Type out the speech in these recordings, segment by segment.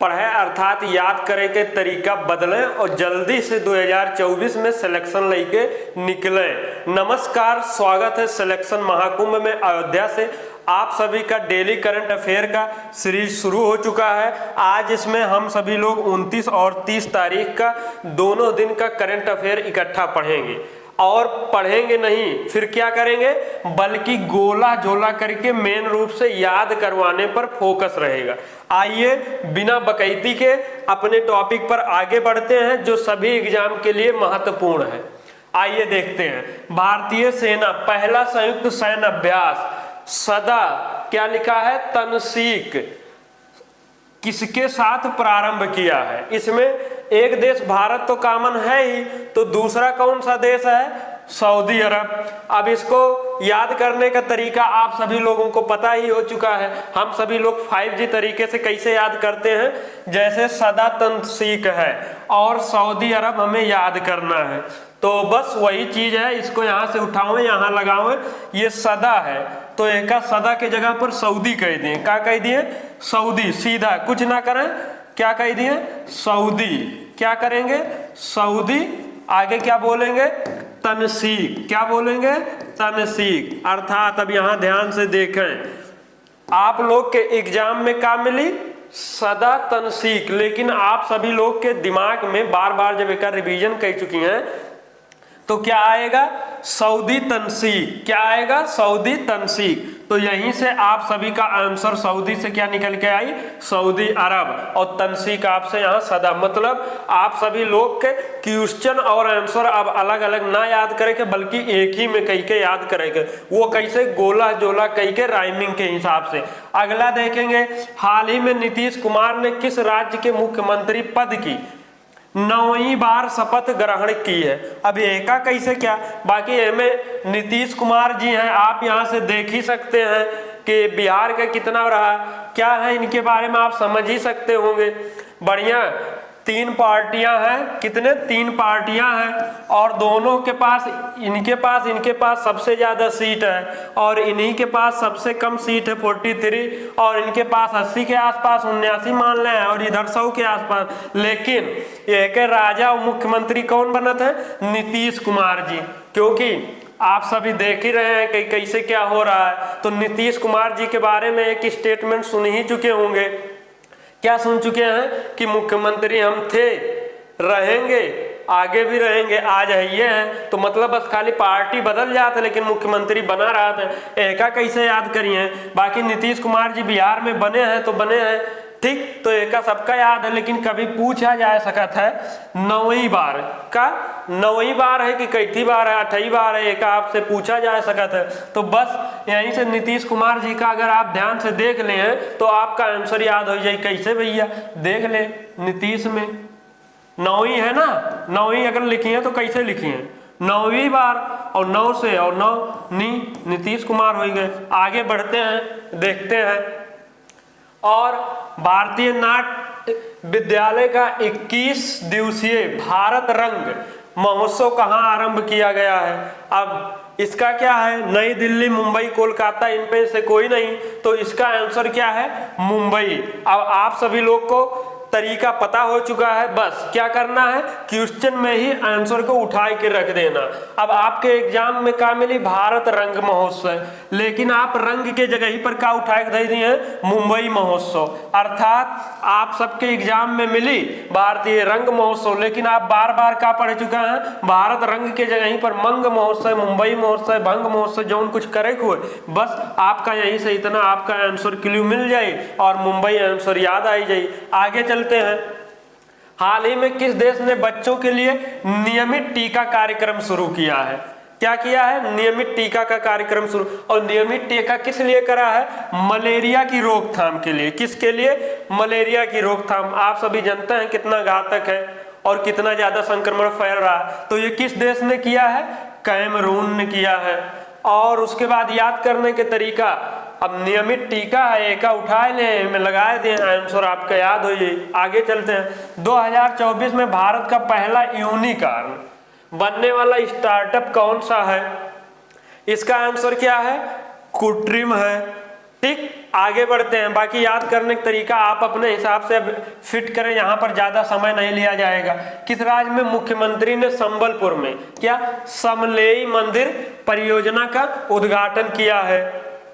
पढ़े अर्थात याद करे के तरीका बदलें और जल्दी से 2024 में सिलेक्शन लेके निकले। नमस्कार, स्वागत है सिलेक्शन महाकुंभ में अयोध्या से। आप सभी का डेली करंट अफेयर का सीरीज शुरू हो चुका है। आज इसमें हम सभी लोग 29 और 30 तारीख का दोनों दिन का करंट अफेयर इकट्ठा पढ़ेंगे। और पढ़ेंगे नहीं फिर क्या करेंगे, बल्कि गोला जोला करके मेन रूप से याद करवाने पर फोकस रहेगा। आइए बिना बकैती के अपने टॉपिक पर आगे बढ़ते हैं जो सभी एग्जाम के लिए महत्वपूर्ण है। आइए देखते हैं। भारतीय सेना पहला संयुक्त सैन्य अभ्यास सदा क्या लिखा है, तनसीक किसके साथ प्रारंभ किया है। इसमें एक देश भारत तो कॉमन है ही, तो दूसरा कौन सा देश है, सऊदी अरब। अब इसको याद करने का तरीका आप सभी लोगों को पता ही हो चुका है। हम सभी लोग 5G तरीके से कैसे याद करते हैं, जैसे सदा तनसीक है और सऊदी अरब हमें याद करना है, तो बस वही चीज है। इसको यहाँ से उठाओ, यहाँ लगाओ, ये सदा है तो एक सदा के जगह पर सऊदी कह दिए। क्या कह दिए, सऊदी, सीधा कुछ ना करें, क्या कह दिए, सऊदी। क्या करेंगे, सऊदी। आगे क्या बोलेंगे, तनसीक। क्या बोलेंगे, तनसीक। अर्थात अब यहां ध्यान से देखें, आप लोग के एग्जाम में क्या मिली, सदा तनसीक, लेकिन आप सभी लोग के दिमाग में बार बार जब एक रिवीजन कर चुकी हैं तो क्या आएगा, सऊदी तनसीक। क्या आएगा, सऊदी तनसीक। तो यहीं से आप सभी का आंसर सऊदी से क्या निकल के आई, सऊदी अरब, और तनसीक आपसे यहाँ सदा। मतलब आप सभी लोग के क्वेश्चन और आंसर अब अलग अलग ना याद करेंगे बल्कि एक ही में कह के याद करेंगे। वो कैसे, गोला जोला कह के राइमिंग के हिसाब से। अगला देखेंगे, हाल ही में नीतीश कुमार ने किस राज्य के मुख्यमंत्री पद की 9वीं बार शपथ ग्रहण की है। अब एका कैसे क्या, बाकी इनमें नीतीश कुमार जी हैं, आप यहां से देख ही सकते हैं कि बिहार का कितना रहा, क्या है इनके बारे में आप समझ ही सकते होंगे। बढ़िया, 3 पार्टियां हैं, कितने, 3 पार्टियां हैं और दोनों के पास इनके पास सबसे ज्यादा सीट है और इन्हीं के पास सबसे कम सीट है 43, और इनके पास 80 के आसपास, 79 मान लें, और इधर 100 के आसपास। लेकिन एक राजा और मुख्यमंत्री कौन बनत है, नीतीश कुमार जी। क्योंकि आप सभी देख ही रहे हैं कि कैसे क्या हो रहा है, तो नीतीश कुमार जी के बारे में एक स्टेटमेंट सुन ही चुके होंगे। क्या सुन चुके हैं कि मुख्यमंत्री हम थे, रहेंगे, आगे भी रहेंगे, आज है ये हैं। तो मतलब बस खाली पार्टी बदल जाता लेकिन मुख्यमंत्री बना रहा था। एका कैसे याद करिए, बाकी नीतीश कुमार जी बिहार में बने हैं तो बने हैं, ठीक, तो एका सबका याद है। लेकिन कभी पूछा जा सकता है 9वीं बार का, 9वीं बार है कि कैथी बार है, 8वीं बार है, एका आपसे पूछा जा सकता है। तो बस यहीं से नीतीश कुमार जी का अगर आप ध्यान से देख लें तो आपका आंसर याद हो जाए। कैसे भैया, देख ले, नीतीश में 9वीं है ना, 9वीं अगर लिखी है तो कैसे लिखी है, 9वीं बार, और 9 से और 9 नीतीश कुमार हो गए। आगे बढ़ते हैं, देखते हैं। और भारतीय नाट्य विद्यालय का 21 दिवसीय भारत रंग महोत्सव कहाँ आरंभ किया गया है। अब इसका क्या है, नई दिल्ली, मुंबई, कोलकाता, इन पे से कोई नहीं, तो इसका आंसर क्या है, मुंबई। अब आप सभी लोग को तरीका पता हो चुका है, बस क्या करना है, क्वेश्चन में ही आंसर को उठा के रख देना। अब आपके एग्जाम में क्या मिली, भारत रंग महोत्सव, लेकिन आप रंग के जगह ही पर क्या उठा के दे दिए, मुंबई महोत्सव। अर्थात आप सबके एग्जाम में मिली भारतीय रंग महोत्सव, लेकिन आप बार बार क्या पढ़ चुका है, भारत रंग के जगह ही पर मंग महोत्सव, मुंबई महोत्सव, भंग महोत्सव, जो कुछ करे हुए, बस आपका यहीं से इतना आपका आंसर क्लू मिल जाए और मुंबई आंसर याद आई जाए। आगे चलते हैं। हाल ही में किस देश ने बच्चों के लिए नियमित टीका कार्यक्रम शुरू किया है। क्या किया है, नियमित टीका का कार्यक्रम शुरू। और नियमित टीका किस लिए करा है, मलेरिया की रोकथाम के लिए। किसके लिए, मलेरिया की रोकथाम। आप सभी जानते हैं कितना घातक है और कितना ज्यादा संक्रमण फैल रहा है। तो ये किस देश ने किया है, कैमरून ने किया है। और उसके बाद याद करने के तरीका, अब नियमित टीका है, एका उठाए ले में लगाए दें, आंसर आपका याद हो जाए। आगे चलते हैं। 2024 में भारत का पहला यूनिकॉर्न बनने वाला स्टार्टअप कौन सा है। इसका आंसर क्या है, कृत्रिम है, ठीक। आगे बढ़ते हैं। बाकी याद करने का तरीका आप अपने हिसाब से फिट करें, यहाँ पर ज़्यादा समय नहीं लिया जाएगा। किस राज्य में मुख्यमंत्री ने संबलपुर में क्या समलेई मंदिर परियोजना का उद्घाटन किया है?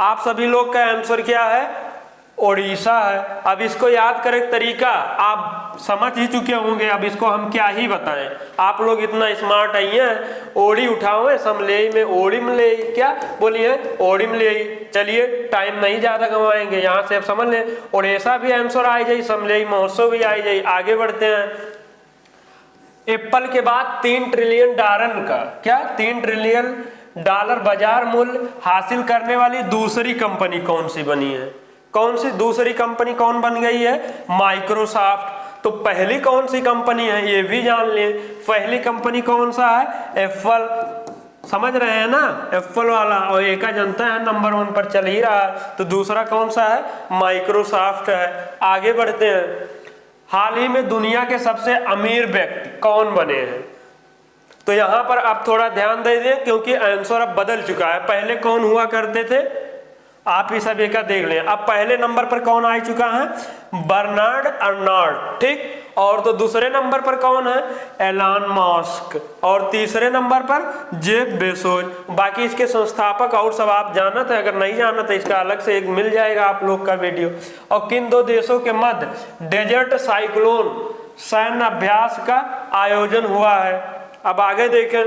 आप सभी लोग का आंसर क्या है? ओडिशा है। अब इसको याद करें तरीका आप समझ ही चुके होंगे, अब इसको हम क्या ही बताएं। आप लोग इतना स्मार्ट आई हैं। ओडी उठाओ समलेई में ओडी मलेई, क्या बोलिए? ओडी मलेई। चलिए टाइम नहीं ज्यादा गंवाएंगे, यहाँ से आप समझ लें ओडिशा भी आंसर आ जाए, समलेई महोत्सव भी आ जाए। आगे बढ़ते हैं। एप्पल के बाद 3 ट्रिलियन डॉलर का क्या 3 ट्रिलियन डॉलर बाजार मूल्य हासिल करने वाली दूसरी कंपनी कौन सी बनी है? कौन सी दूसरी कंपनी कौन बन गई है? माइक्रोसॉफ्ट। तो पहली कौन सी कंपनी है ये भी जान लें। पहली कंपनी कौन सा है? एप्पल। समझ रहे हैं ना? एप्पल वाला, और एक जनता है नंबर 1 पर चल ही रहा है। तो दूसरा कौन सा है? माइक्रोसॉफ्ट है। आगे बढ़ते हैं। हाल ही में दुनिया के सबसे अमीर व्यक्ति कौन बने हैं? तो यहां पर आप थोड़ा ध्यान दे दें क्योंकि आंसर अब बदल चुका है। पहले कौन हुआ करते थे आप इस सभी का देख लें। अब पहले नंबर पर कौन आ चुका है? बर्नार्ड अर्नॉल्ड, ठीक। और तो दूसरे नंबर पर कौन है? Elon Musk. और तीसरे नंबर पर जेफ बेजोस। बाकी इसके संस्थापक और सब आप जानत है, अगर नहीं जानत है इसका अलग से एक मिल जाएगा आप लोग का वीडियो। और किन 2 देशों के मध्य डेजर्ट साइक्लोन सैन्य अभ्यास का आयोजन हुआ है? अब आगे देखें।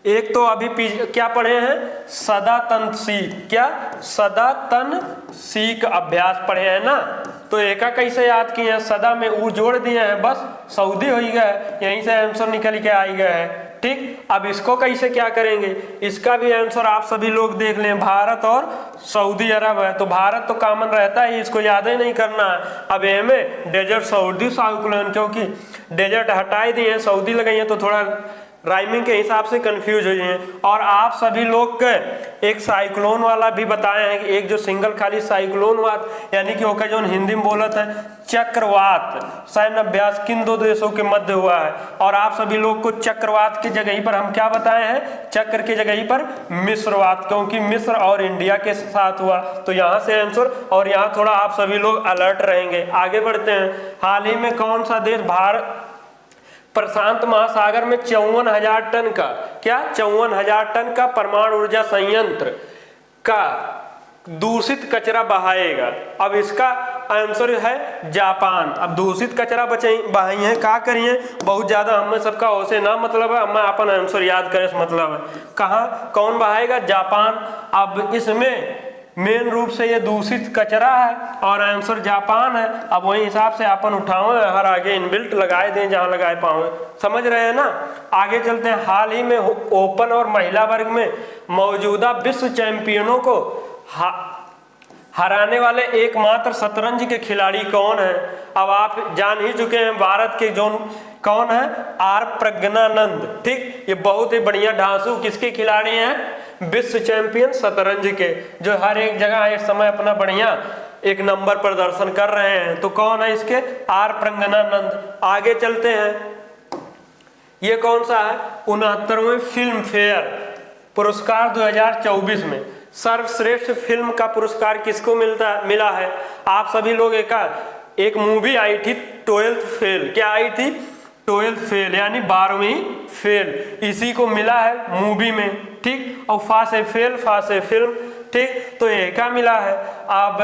एक तो अभी क्या पढ़े हैं? सदातन सीख, क्या सदातन सीख अभ्यास पढ़े हैं ना। तो एका कैसे याद किए हैं? सदा में ऊ जोड़ दिए हैं, बस सऊदी हो गया है, यहीं से आंसर निकल के आ गया है, ठीक। अब इसको कैसे क्या करेंगे? इसका भी आंसर आप सभी लोग देख लें। भारत और सऊदी अरब है, तो भारत तो कॉमन रहता है, इसको याद ही नहीं करना है। अब हमें डेजर्ट सऊदी साइक्लोन, क्योंकि डेजर्ट हटाई दिए सऊदी लगाई है तो थोड़ा राइमिंग के हिसाब से कंफ्यूज हो जाए। और आप सभी लोग के एक साइक्लोन वाला भी बताए हैं कि एक जो सिंगल खाली साइक्लोन वात यानी कि ओका जो हिंदी में बोलत है चक्रवात सैन्य अभ्यास किन 2 देशों के मध्य हुआ है? और आप सभी लोग को चक्रवात की जगह पर हम क्या बताए हैं? चक्र की जगह पर मिस्रवात, क्योंकि मिस्र और इंडिया के साथ हुआ। तो यहाँ से आंसर, और यहाँ थोड़ा आप सभी लोग अलर्ट रहेंगे। आगे बढ़ते हैं। हाल ही में कौन सा देश भारत प्रशांत महासागर में 54,000 टन का क्या 54,000 टन का परमाणु ऊर्जा संयंत्र का दूषित कचरा बहाएगा? अब इसका आंसर है जापान। अब दूषित कचरा बहाई है क्या करिए? बहुत ज्यादा हमें सबका होसे ना मतलब है, हमें अपन आंसर याद करे मतलब है। कहाँ कौन बहाएगा? जापान। अब इसमें मेन रूप से ये दूषित कचरा है और आंसर जापान है। अब वही हिसाब से अपन उठाओ, हर आगे इनबिल्ट लगाए दें जहां लगाए पाओ। समझ रहे हैं ना? आगे चलते हैं। हाल ही में ओपन और महिला वर्ग में मौजूदा विश्व चैंपियनों को हराने वाले एकमात्र शतरंज के खिलाड़ी कौन है? अब आप जान ही चुके हैं भारत के जो कौन है? आर प्रज्ञानंद, ठीक। ये बहुत ही बढ़िया ढांसू किसके खिलाड़ी हैं? विश्व चैंपियन शतरंज के, जो हर एक जगह इस समय अपना बढ़िया एक नंबर प्रदर्शन कर रहे हैं। तो कौन है इसके? आर प्रज्ञानंद। आगे चलते हैं। ये कौन सा है? 69वें फिल्म फेयर पुरस्कार 2024 में सर्वश्रेष्ठ फिल्म का पुरस्कार किसको मिला है? आप सभी लोग एक मूवी आई थी 12th फेल। क्या आई थी? 12th फेल यानी 12वीं फेल, इसी को मिला है मूवी में, ठीक। और फा से फिल्म, ठीक। तो ये क्या मिला है? अब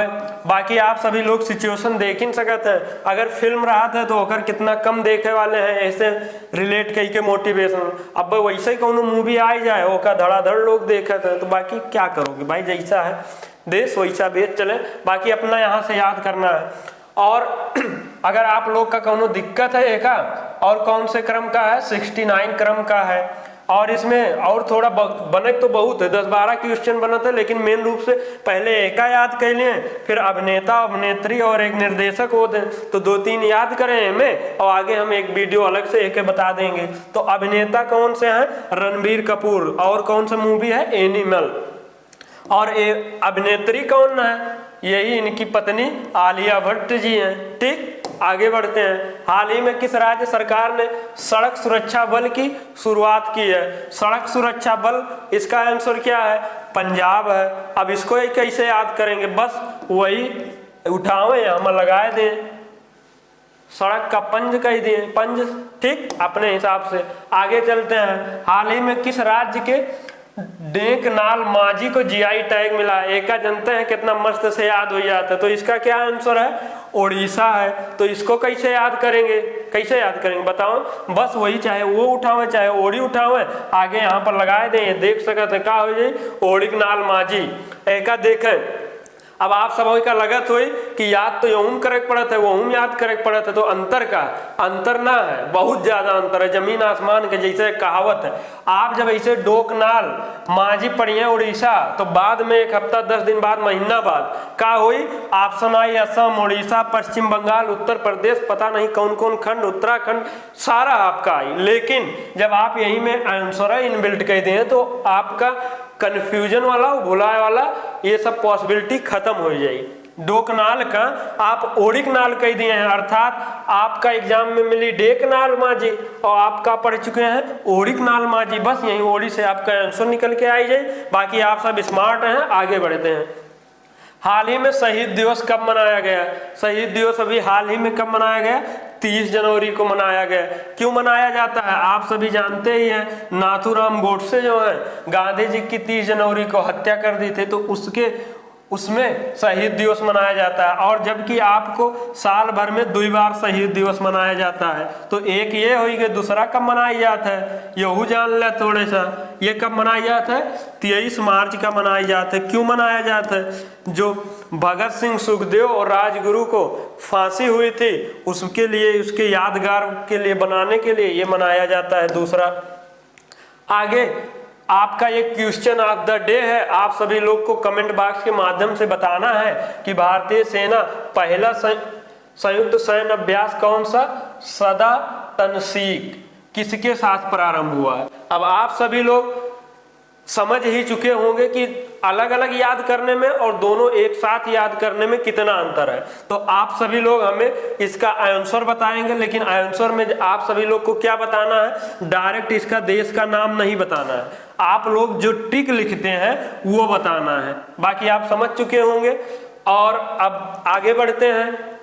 बाकी आप सभी लोग सिचुएशन देख ही सकते हैं। अगर फिल्म रहा था तो अगर कितना कम देखे वाले हैं ऐसे रिलेट कई के मोटिवेशन। अब वैसे ही कौन मूवी आ जाए ओका धड़ाधड़ लोग देखे थे, तो बाकी क्या करोगे भाई? जैसा है देश वैसा बेच चले। बाकी अपना यहाँ से याद करना है। और अगर आप लोग का कौनो दिक्कत है एका और कौन से क्रम का है? 69 क्रम का है। और इसमें और थोड़ा बने तो बहुत है, 10-12 क्वेश्चन बना था, लेकिन मेन रूप से पहले एका याद कर लिए, फिर अभिनेता अभिनेत्री और एक निर्देशक होते हैं, तो 2-3 याद करें हमें और आगे हम एक वीडियो अलग से एक बता देंगे। तो अभिनेता कौन से हैं? रणबीर कपूर। और कौन सा मूवी है? एनिमल। और अभिनेत्री कौन है? यही इनकी पत्नी आलिया भट्ट जी हैं। ठीक, आगे बढ़ते हैं। हाल ही में किस राज्य सरकार ने सड़क सुरक्षा बल की शुरुआत की है? सड़क सुरक्षा बल, इसका आंसर क्या है? पंजाब है। अब इसको कैसे याद करेंगे? बस वही उठावे हम लगाए दें, सड़क का पंज कह दिए, पंज। ठीक, अपने हिसाब से आगे चलते हैं। हाल ही में किस राज्य के ढेंकनाल माझी को जीआई टैग मिला? एक जनते हैं कितना मस्त से याद हो जाता है। तो इसका क्या आंसर है? उड़ीसा है। तो इसको कैसे याद करेंगे? कैसे याद करेंगे बताओ? बस वही, चाहे वो उठावे चाहे ओड़ी उठावे, आगे यहाँ पर लगाए दें, देख सकते हैं का हो जाए ओड़िकनाल माझी। एक देखें, अब आप सब का लगत हुई कि याद तो यूं करेक्ट पड़त है, वो याद करेक्ट पड़त है। तो अंतर का अंतर ना है, बहुत ज्यादा अंतर है, जमीन आसमान के जैसे कहावत है। आप जब ऐसे डोकनाल माझी पढ़िए उड़ीसा, तो बाद में 1 हफ्ता 10 दिन बाद, महीना बाद का हुई ऑप्शन आई असम, उड़ीसा, पश्चिम बंगाल, उत्तर प्रदेश, पता नहीं कौन कौन खंड, उत्तराखंड, सारा आपका आई। लेकिन जब आप यही में आंसर इनबिल्ट कह दें तो आपका कंफ्यूजन वाला, भुलाए वाला, ये सब पॉसिबिलिटी खत्म हो जाएगी। डोकनाल का आप ओड़िकनाल कह दिए हैं, अर्थात आपका एग्जाम में मिली डेकनाल माझी और आपका पढ़ चुके हैं ओड़िकनाल माझी। बस यही ओड़ी से आपका आंसर निकल के आई जाए। बाकी आप सब स्मार्ट हैं, आगे बढ़ते हैं। हाल ही में शहीद दिवस कब मनाया गया? शहीद दिवस अभी हाल ही में कब मनाया गया? 30 जनवरी को मनाया गया। क्यों मनाया जाता है? आप सभी जानते ही हैं, नाथूराम गोडसे जो है गांधी जी की 30 जनवरी को हत्या कर दी थी, तो उसमें शहीद दिवस मनाया जाता है। और जबकि आपको साल भर में 2 बार शहीद दिवस मनाया जाता है, तो एक ये हुई कि दूसरा कब मनाया जाता है यहू जान ले थोड़े सा। ये कब मनाया जाता है? 23 मार्च का मनाया जाता है। क्यों मनाया जाता है? जो भगत सिंह, सुखदेव और राजगुरु को फांसी हुई थी, उसके लिए, उसके यादगार के लिए बनाने के लिए ये मनाया जाता है। दूसरा, आगे आपका एक क्वेश्चन ऑफ द डे है। आप सभी लोग को कमेंट बॉक्स के माध्यम से बताना है कि भारतीय सेना पहला संयुक्त सैन्य अभ्यास कौन सा? सदा तनसीक किसके साथ प्रारंभ हुआ है? अब आप सभी लोग समझ ही चुके होंगे कि अलग अलग याद करने में और दोनों एक साथ याद करने में कितना अंतर है। तो आप सभी लोग हमें इसका आंसर बताएंगे, लेकिन आंसर में आप सभी लोग को क्या बताना है? डायरेक्ट इसका देश का नाम नहीं बताना है, आप लोग जो टिक लिखते हैं वो बताना है। बाकी आप समझ चुके होंगे। और अब आगे बढ़ते हैं।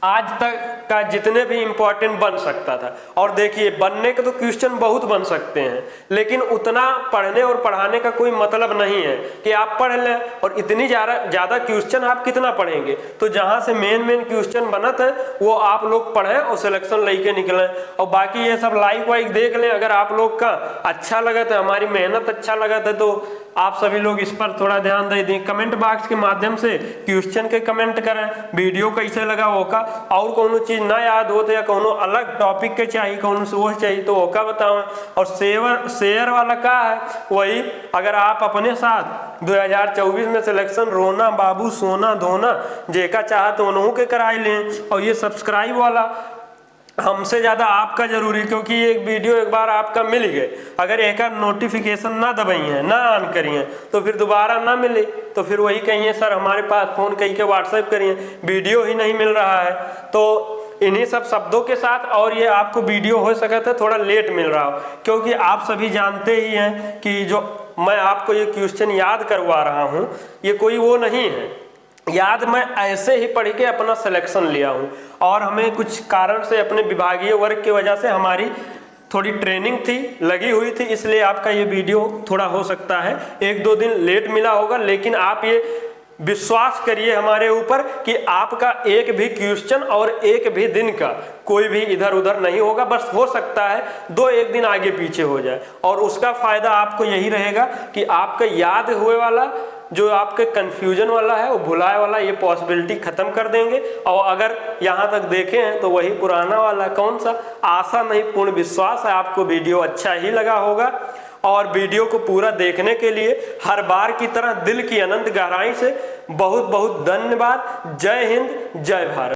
आज तक का जितने भी इम्पोर्टेंट बन सकता था, और देखिए बनने के तो क्वेश्चन बहुत बन सकते हैं, लेकिन उतना पढ़ने और पढ़ाने का कोई मतलब नहीं है कि आप पढ़ लें और इतनी ज़्यादा क्वेश्चन आप कितना पढ़ेंगे। तो जहाँ से मेन क्वेश्चन बनत है वो आप लोग पढ़ें और सिलेक्शन लेके निकलें। और बाकी ये सब लाइक वाइक देख लें। अगर आप लोग का अच्छा लगा तो, हमारी मेहनत अच्छा लगा था, तो आप सभी लोग इस पर थोड़ा ध्यान दे दें। कमेंट बॉक्स के माध्यम से क्वेश्चन के कमेंट करें, वीडियो कैसे लगा होगा, और कोनो चीज ना याद हो तो या कोनो अलग टॉपिक के चाहिए, कोनो से वो चाहिए तो होका बताओ। और शेयर वाला का है वही, अगर आप अपने साथ 2024 में सिलेक्शन रोना बाबू सोना धोना जेका चाह तो उन्हों के कराई लें। और ये सब्सक्राइब वाला हमसे ज़्यादा आपका जरूरी, क्योंकि ये वीडियो एक बार आपका मिल गए, अगर एक नोटिफिकेशन ना दबाई है, ना ऑन करिए, तो फिर दोबारा ना मिले तो फिर वही कहिए सर हमारे पास फ़ोन कहीं के व्हाट्सएप करिए, वीडियो ही नहीं मिल रहा है। तो इन्हीं सब शब्दों के साथ, और ये आपको वीडियो हो सके तो थोड़ा लेट मिल रहा हो, क्योंकि आप सभी जानते ही हैं कि जो मैं आपको ये क्वेश्चन याद करवा रहा हूँ ये कोई वो नहीं है, याद मैं ऐसे ही पढ़ के अपना सिलेक्शन लिया हूँ। और हमें कुछ कारण से अपने विभागीय वर्ग की वजह से हमारी थोड़ी ट्रेनिंग थी, लगी हुई थी, इसलिए आपका ये वीडियो थोड़ा हो सकता है 1-2 दिन लेट मिला होगा। लेकिन आप ये विश्वास करिए हमारे ऊपर कि आपका एक भी क्वेश्चन और एक भी दिन का कोई भी इधर उधर नहीं होगा। बस हो सकता है 2-1 दिन आगे पीछे हो जाए, और उसका फायदा आपको यही रहेगा कि आपका याद हुए वाला, जो आपके कंफ्यूजन वाला है, वो भुलाए वाला, ये पॉसिबिलिटी खत्म कर देंगे। और अगर यहाँ तक देखे हैं तो वही पुराना वाला कौन सा, आशा नहीं पूर्ण विश्वास है आपको वीडियो अच्छा ही लगा होगा। और वीडियो को पूरा देखने के लिए हर बार की तरह दिल की अनंत गहराई से बहुत बहुत धन्यवाद। जय हिंद, जय भारत।